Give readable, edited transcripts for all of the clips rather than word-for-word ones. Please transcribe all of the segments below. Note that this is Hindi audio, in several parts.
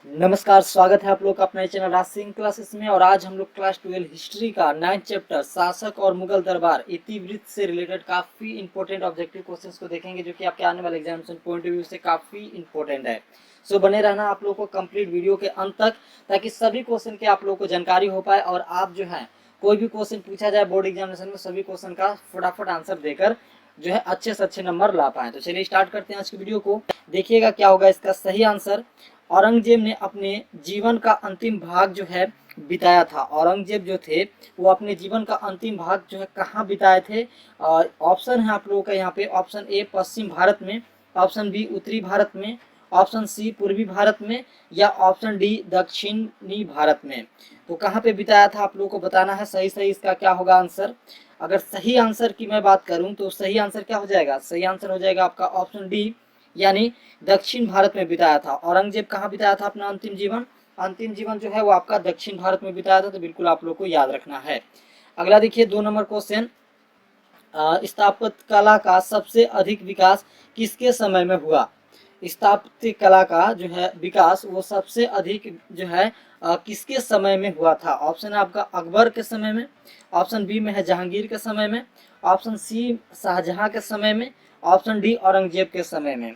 नमस्कार, स्वागत है आप लोग का अपने चैनल राज सिंह क्लासेस में। और आज हम लोग क्लास 12 हिस्ट्री का 9th चैप्टर शासक और मुगल दरबार इतिवृत्त से रिलेटेड काफी इंपॉर्टेंट ऑब्जेक्टिव क्वेश्चंस को देखेंगे, जो कि आपके आने वाले एग्जामिनेशन पॉइंट ऑफ व्यू से काफी इंपॉर्टेंट है। सो बने रहना आप लोगों को कंप्लीट वीडियो के अंत तक, ताकि सभी क्वेश्चन की आप लोगों को जानकारी हो पाए और आप जो है कोई भी क्वेश्चन पूछा जाए बोर्ड एग्जामिनेशन में, सभी क्वेश्चन का फटाफट आंसर देकर जो है अच्छे से अच्छे नंबर ला पाए। तो चलिए स्टार्ट करते हैं आज की वीडियो को। देखिएगा क्या होगा इसका सही आंसर। औरंगजेब ने अपने जीवन का अंतिम भाग जो है बिताया था। औरंगजेब जो थे वो अपने जीवन का अंतिम भाग जो है कहाँ बिताए थे? ऑप्शन है आप लोगों का यहाँ पे। ऑप्शन ए पश्चिम भारत में, ऑप्शन बी उत्तरी भारत में, ऑप्शन सी पूर्वी भारत में, या ऑप्शन डी दक्षिणी भारत में। तो कहाँ पे बिताया था आप लोगों को बताना है। सही सही इसका क्या होगा आंसर। अगर सही आंसर की मैं बात करूं तो सही आंसर क्या हो जाएगा? सही आंसर हो जाएगा आपका ऑप्शन डी, यानी दक्षिण भारत में बिताया था। औरंगजेब कहाँ बिताया था अपना अंतिम जीवन? अंतिम जीवन जो है वो आपका दक्षिण भारत में बिताया था। तो बिल्कुल आप लोग को याद रखना है। अगला देखिए 2 नंबर क्वेश्चन। स्थापत्य कला का सबसे अधिक विकास किसके समय में हुआ? स्थापत्य कला का जो है विकास वो सबसे अधिक जो है किसके समय में हुआ था? ऑप्शन है आपका अकबर के समय में, ऑप्शन बी में है जहांगीर के समय में, ऑप्शन सी शाहजहां के समय में, ऑप्शन डी औरंगजेब के समय में।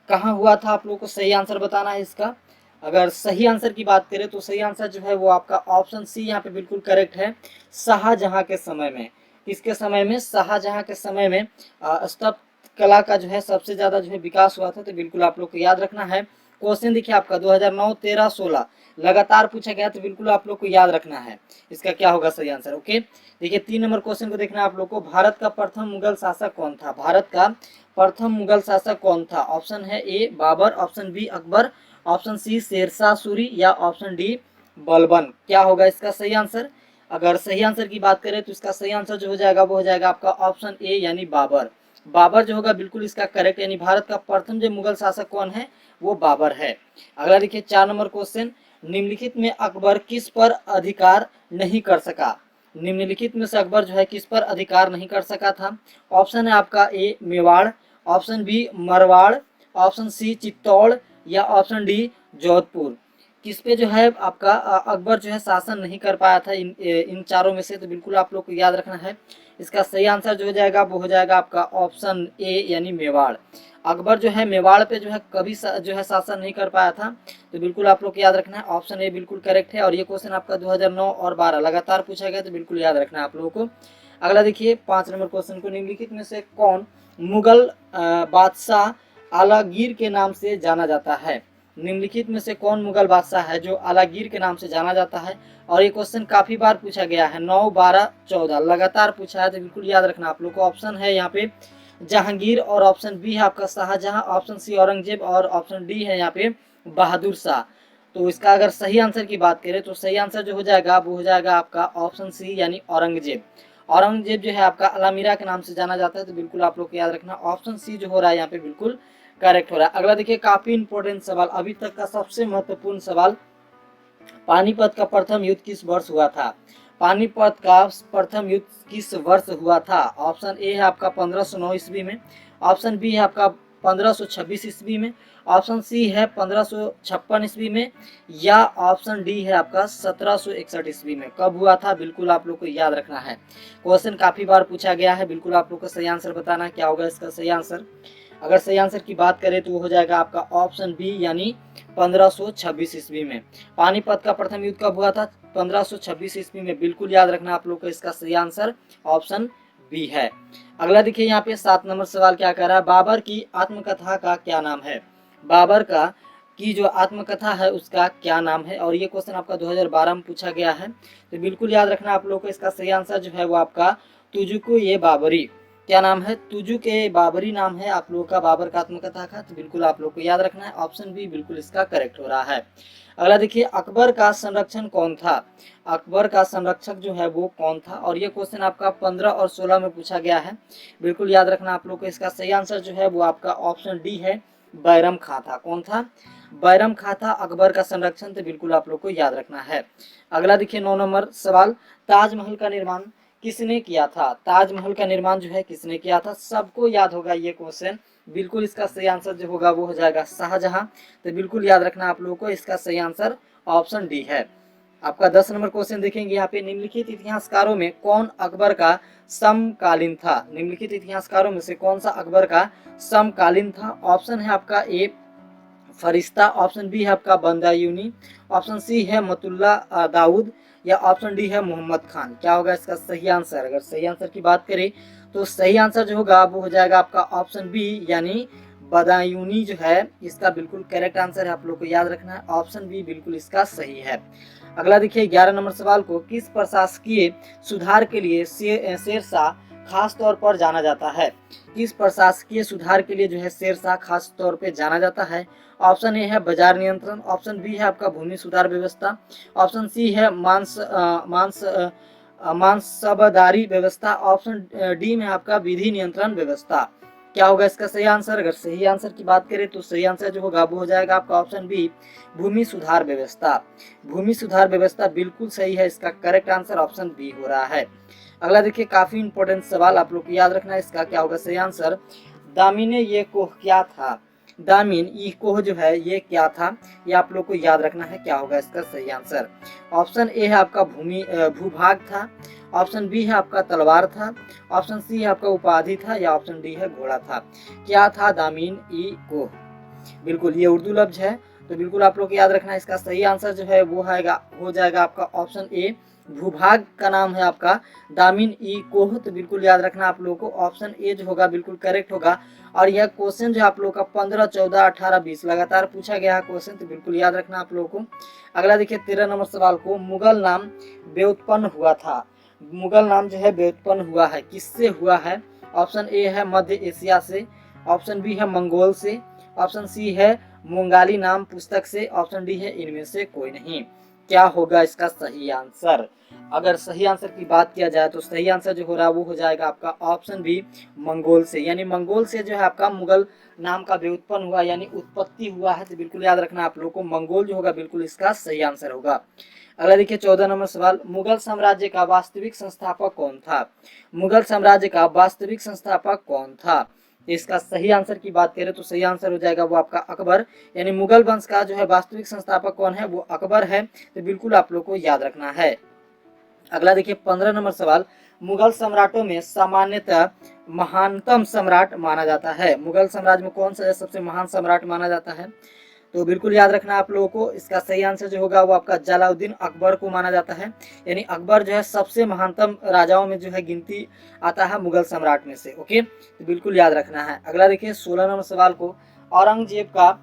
कहाँ हुआ था आप लोगों को सही आंसर बताना है इसका। अगर सही आंसर की बात करें तो सही आंसर जो है वो आपका ऑप्शन सी यहाँ पे बिल्कुल करेक्ट है। शाहजहां के समय में। किसके समय में? शाहजहां के समय में स्थापत्य कला का जो है सबसे ज्यादा जो है विकास हुआ था। तो बिल्कुल आप लोग को याद रखना है। क्वेश्चन देखिए आपका 2009, 13, 16 लगातार पूछा गया, तो बिल्कुल आप लोग को याद रखना है इसका क्या होगा सही आंसर। ओके, देखिए 3 नंबर क्वेश्चन को देखना है आप लोग को। भारत का प्रथम मुगल शासक कौन था? भारत का प्रथम मुगल शासक कौन था? ऑप्शन है A Babar, option B Akbar, option C Sher Shah Suri, या ऑप्शन डी बलबन। क्या होगा इसका सही आंसर? अगर सही आंसर की बात करें तो इसका सही आंसर जो हो जाएगा वो हो जाएगा आपका ऑप्शन ए, यानी बाबर। बाबर जो होगा बिल्कुल इसका करेक्ट, यानी भारत का प्रथम जो मुगल शासक कौन है? वो बाबर है। अगला देखिए 4 नंबर क्वेश्चन। निम्नलिखित में अकबर किस पर अधिकार नहीं कर सका? निम्नलिखित में से अकबर जो है किस पर अधिकार नहीं कर सका था? ऑप्शन है आपका A Mewar, option B Marwar, option C Chittor, या ऑप्शन डी जोधपुर। किस पे जो है आपका अकबर जो है शासन नहीं कर पाया था इन चारों में से? तो बिल्कुल आप लोग को याद रखना है। इसका सही आंसर जो हो जाएगा वो हो जाएगा आपका ऑप्शन ए, यानी मेवाड़। अकबर जो है मेवाड़ पे जो है कभी जो है शासन नहीं कर पाया था। तो बिल्कुल आप लोग को याद रखना है, ऑप्शन ए बिल्कुल करेक्ट है। और ये क्वेश्चन आपका 2009 और 12 लगातार पूछा गया, तो बिल्कुल याद रखना है आप लोगों को। अगला देखिए 5 नंबर क्वेश्चन को। निम्नलिखित में से कौन मुगल बादशाह आलागीर के नाम से जाना जाता है? निम्नलिखित में से कौन मुगल बादशाह है जो आलागीर के नाम से जाना जाता है? और ये क्वेश्चन काफी बार पूछा गया है, 9, 12, 14 लगातार पूछा है। तो बिल्कुल याद रखना आप लोग को। ऑप्शन है यहाँ पे जहांगीर, और ऑप्शन बी है आपका शाहजहां, ऑप्शन सी औरंगजेब, और ऑप्शन डी है यहाँ पे बहादुर शाह। तो इसका अगर सही आंसर की बात करें तो सही आंसर जो हो जाएगा वो हो जाएगा आपका ऑप्शन सी, यानी औरंगजेब। औरंगजेब जो है आपका अलामीरा के नाम से जाना जाता है। तो बिल्कुल आप लोग को याद रखना, ऑप्शन सी जो हो रहा है यहाँ पे बिल्कुल करेक्ट हो रहा है। अगला देखिए काफी इंपॉर्टेंट सवाल, अभी तक का सबसे महत्वपूर्ण सवाल। पानीपत का प्रथम युद्ध किस वर्ष हुआ था? पानीपत का प्रथम युद्ध किस वर्ष हुआ था? ऑप्शन ए है आपका 1509 ईस्वी में, ऑप्शन बी है आपका 1526 ईस्वी में, ऑप्शन सी है 1556 ईस्वी में, या ऑप्शन डी है आपका 1761 ईस्वी में। कब हुआ था? बिल्कुल आप लोग को याद रखना है। क्वेश्चन काफी बार पूछा गया है। बिल्कुल आप लोग को सही आंसर बताना है क्या होगा इसका सही आंसर। अगर सही आंसर की बात करें तो वो हो जाएगा आपका ऑप्शन बी, यानी 1526 ईस्वी में। पानीपत का प्रथम युद्ध कब हुआ था? 1526 ईस्वी में। बिल्कुल याद रखना आप लोग को, इसका सही आंसर ऑप्शन बी है। अगला देखिए यहाँ पे 7 नंबर सवाल क्या कह रहा है। बाबर की आत्मकथा का क्या नाम है? बाबर का की जो आत्मकथा है उसका क्या नाम है? और ये क्वेश्चन आपका 2012 में पूछा गया है। तो बिल्कुल याद रखना आप लोग को, इसका सही आंसर जो है वो आपका तुजुको ये बाबरी। क्या नाम है? तुजु के बाबरी नाम है आप लोगों का बाबर का आत्मकथा का। तो बिल्कुल आप लोग को याद रखना है, ऑप्शन बी बिल्कुल इसका करेक्ट हो रहा है। अगला देखिए अकबर का संरक्षण कौन था? अकबर का संरक्षक जो है वो कौन था? और ये क्वेश्चन आपका 15 और 16 में पूछा गया है। बिल्कुल याद रखना आप लोग को, इसका सही आंसर जो है वो आपका ऑप्शन डी है, बैरम खां था। कौन था? बैरम खां था अकबर का संरक्षण। तो बिल्कुल आप लोग को याद रखना है। अगला देखिए 9 नंबर सवाल। ताजमहल का निर्माण किसने किया था? ताजमहल का निर्माण जो है किसने किया था? सबको याद होगा ये क्वेश्चन। बिल्कुल इसका सही आंसर जो होगा वो हो जाएगा शाहजहां। तो बिल्कुल याद रखना आप लोगों को, इसका सही आंसर ऑप्शन डी है। आपका 10 नंबर क्वेश्चन देखेंगे यहाँ पे, निम्नलिखित इतिहासकारों में कौन अकबर का समकालीन था? निम्नलिखित इतिहासकारों में से कौन सा अकबर का समकालीन था? ऑप्शन है आपका ए फरिश्ता, ऑप्शन बी है आपका बंदायूनी, ऑप्शन सी है मतुल्ला दाऊद, या ऑप्शन डी है मोहम्मद खान। क्या होगा इसका सही आंसर? अगर सही आंसर की बात करें तो सही आंसर जो होगा वो हो जाएगा आपका ऑप्शन बी, यानी बदायूनी जो है इसका बिल्कुल करेक्ट आंसर है। आप लोग को याद रखना है, ऑप्शन बी बिल्कुल इसका सही है। अगला देखिए 11 नंबर सवाल को, किस प्रशासकीय सुधार के लिए शेरशाह खास तौर पर जाना जाता है? किस प्रशासकीय सुधार के लिए जो है शेरशाह खास तौर पे जाना जाता है? ऑप्शन ए है बाजार नियंत्रण, ऑप्शन बी है आपका भूमि सुधार व्यवस्था, ऑप्शन सी है मांसबदारी व्यवस्था, ऑप्शन डी में आपका विधि नियंत्रण व्यवस्था। क्या होगा इसका सही आंसर? अगर सही आंसर की बात करें तो सही आंसर जो होगा वो हो जाएगा आपका ऑप्शन बी, भूमि सुधार व्यवस्था। भूमि सुधार व्यवस्था बिल्कुल सही है, इसका करेक्ट आंसर ऑप्शन बी हो रहा है। अगला देखिए काफी इंपॉर्टेंट सवाल, आप लोग को याद रखना है, इसका क्या होगा सही आंसर? दामिने ये कोह क्या था? दामिन ई कोह जो है ये क्या था, ये आप लोग को याद रखना है। क्या होगा इसका सही आंसर? ऑप्शन ए है आपका भूभाग था, ऑप्शन बी है आपका तलवार था, ऑप्शन सी है आपका उपाधि था, या ऑप्शन डी है घोड़ा था। क्या था दामिन ई कोह? बिल्कुल ये उर्दू लफ्ज है, तो बिल्कुल आप लोग को याद रखना है, इसका सही आंसर जो है वो हो जाएगा आपका ऑप्शन ए, भूभाग का नाम है आपका दामिन ई कोह। तो बिल्कुल याद रखना आप लोगों को, ऑप्शन ए जो होगा बिल्कुल करेक्ट होगा। और यह क्वेश्चन जो आप लोगों का 15, 14, 18, 20 लगातार पूछा गया है क्वेश्चन, तो बिल्कुल याद रखना आप लोगों को। अगला देखिए 13 नंबर सवाल को, मुगल नाम व्युत्पन्न हुआ था। मुगल नाम जो है व्युत्पन्न हुआ है, किससे हुआ है? ऑप्शन ए है मध्य एशिया से, ऑप्शन बी है मंगोल से, ऑप्शन सी है मुंगाली नाम पुस्तक से, ऑप्शन डी है इनमें से कोई नहीं। क्या होगा इसका सही आंसर? अगर सही आंसर की बात किया जाए तो सही आंसर जो हो रहा है वो हो जाएगा आपका ऑप्शन बी, मंगोल से। यानी मंगोल से जो है आपका मुगल नाम का व्युत्पन्न हुआ, यानी उत्पत्ति हुआ है। तो बिल्कुल याद रखना आप लोगों को, मंगोल जो होगा बिल्कुल इसका सही आंसर होगा। अगला देखिए 14 नंबर सवाल, मुगल साम्राज्य का वास्तविक संस्थापक कौन था? मुगल साम्राज्य का वास्तविक संस्थापक कौन था? इसका सही आंसर की बात करें तो सही आंसर हो जाएगा वो आपका अकबर। यानी मुगल वंश का जो है वास्तविक संस्थापक कौन है? वो अकबर है। तो बिल्कुल आप लोग को याद रखना है। अगला देखिए 15 नंबर सवाल, मुगल सम्राटों में सामान्यतः महानतम सम्राट माना जाता है। मुगल साम्राज्य में कौन सा सबसे महान सम्राट माना जाता है? तो बिल्कुल याद रखना आप लोगों को, इसका सही आंसर जो होगा वो आपका जलालुद्दीन अकबर को माना जाता है। यानी अकबर जो है सबसे महानतम राजाओं में जो है गिनती आता है मुगल सम्राट में से। ओके, तो बिल्कुल याद रखना है। अगला देखिए 16 नंबर सवाल को, औरंगजेब का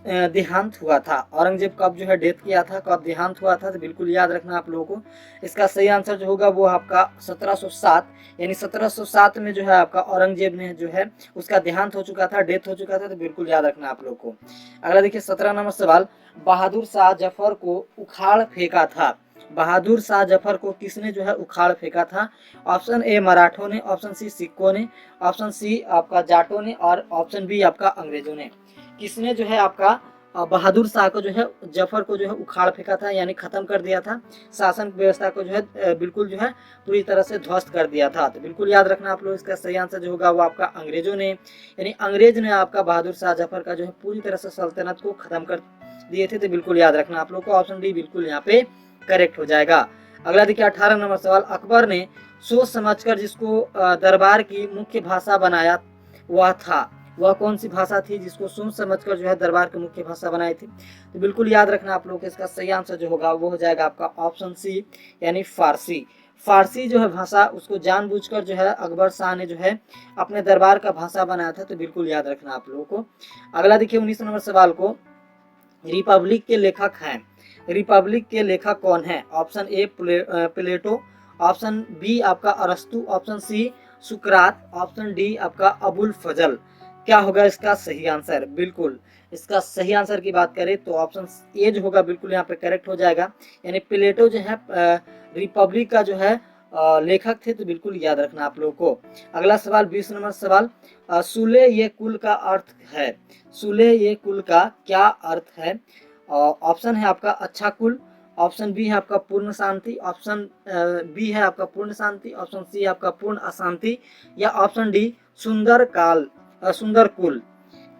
देहांत हुआ था। औरंगजेब कब जो है डेथ किया था, कब देहांत हुआ था? तो बिल्कुल याद रखना आप लोगों को, इसका सही आंसर जो होगा वो आपका 1707, यानी 1707 में जो है आपका औरंगजेब ने जो है उसका देहांत हो चुका था, डेथ हो चुका था। तो बिल्कुल याद रखना आप लोग को। अगला देखिए 17 नंबर सवाल, बहादुर शाह जफर को उखाड़ फेंका था। बहादुर शाह जफर को किसने जो है उखाड़ फेंका था? ऑप्शन ए मराठों ने, ऑप्शन सी सिखों ने, ऑप्शन सी आपका जाटों ने, और ऑप्शन बी आपका अंग्रेजों ने। किसने जो है आपका बहादुर शाह को जो है जफर को जो है उखाड़ फेंका था, यानी खत्म कर दिया था, शासन व्यवस्था को जो है बिल्कुल जो है पूरी तरह से ध्वस्त कर दिया था। तो बिल्कुल याद रखना आप लोग, इसका सही आंसर जो होगा वो आपका अंग्रेजों ने, यानी अंग्रेज ने आपका बहादुर शाह जफर का जो है पूरी तरह से सल्तनत को खत्म कर दिए थे। तो बिल्कुल याद रखना आप लोग को, ऑप्शन डी बिल्कुल यहाँ पे करेक्ट हो जाएगा। अगला देखिए 18 नंबर सवाल, अकबर ने सोच समझकर जिसको दरबार की मुख्य भाषा बनाया वह था, वह कौन सी भाषा थी जिसको सोच समझकर जो है दरबार की मुख्य भाषा बनाई थी? तो बिल्कुल याद रखना आप लोग, इसका सही आंसर जो होगा वो हो जाएगा आपका ऑप्शन सी, यानी फारसी। फारसी जो है भाषा उसको जानबूझकर जो है अकबर शाह ने जो है अपने दरबार का भाषा बनाया था। तो बिल्कुल याद रखना आप लोगों को। अगला देखिए 19 नंबर सवाल को, रिपब्लिक के लेखक हैं। रिपब्लिक के लेखक कौन है? Option A Plato, option B आपका अरस्तु, ऑप्शन सी सुकरात, ऑप्शन डी आपका अबुल फजल। क्या होगा इसका सही आंसर? बिल्कुल इसका सही आंसर की बात करें तो ऑप्शन ए जो होगा बिल्कुल यहाँ पे करेक्ट हो जाएगा। यानी प्लेटो जो है रिपब्लिक का जो है लेखक थे। तो बिल्कुल याद रखना आप लोगों को। अगला सवाल 20 नंबर सवाल, सुले ये कुल का अर्थ है। सुले ये कुल का क्या अर्थ है? ऑप्शन है आपका अच्छा कुल, ऑप्शन बी है आपका पूर्ण शांति, ऑप्शन बी है आपका पूर्ण शांति, ऑप्शन सी है आपका पूर्ण अशांति, या ऑप्शन डी सुंदर काल सुंदर कुल।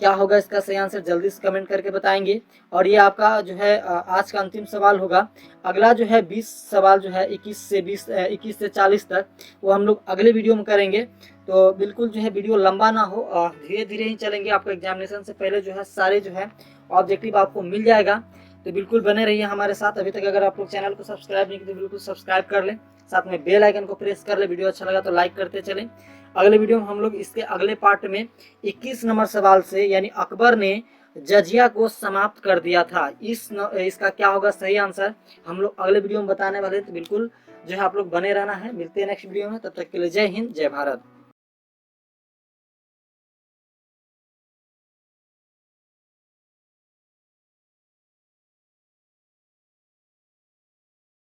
क्या होगा इसका सही आंसर, जल्दी से कमेंट करके बताएंगे। और ये आपका जो है आज का अंतिम सवाल होगा। अगला जो है 20 सवाल जो है 21 से 40 तक, वो हम लोग अगले वीडियो में करेंगे। तो बिल्कुल जो है वीडियो लंबा ना हो, धीरे धीरे ही चलेंगे। आपको एग्जामिनेशन से पहले जो है सारे जो है ऑब्जेक्टिव आपको मिल जाएगा। तो बिल्कुल बने रहिए हमारे साथ। अभी तक अगर आप लोग चैनल को सब्सक्राइब नहीं किए तो बिल्कुल सब्सक्राइब कर लें, साथ में बेल आइकन को प्रेस कर ले। वीडियो अच्छा लगा तो लाइक करते चलें। अगले वीडियो में हम लोग इसके अगले पार्ट में 21 नंबर सवाल से, यानी अकबर ने जजिया को समाप्त कर दिया था, इसका क्या होगा सही आंसर, हम लोग अगले वीडियो में बताने वाले हैं। तो बिल्कुल जो है आप लोग बने रहना है। मिलते हैं नेक्स्ट वीडियो में, तब तक के लिए जय हिंद, जय भारत।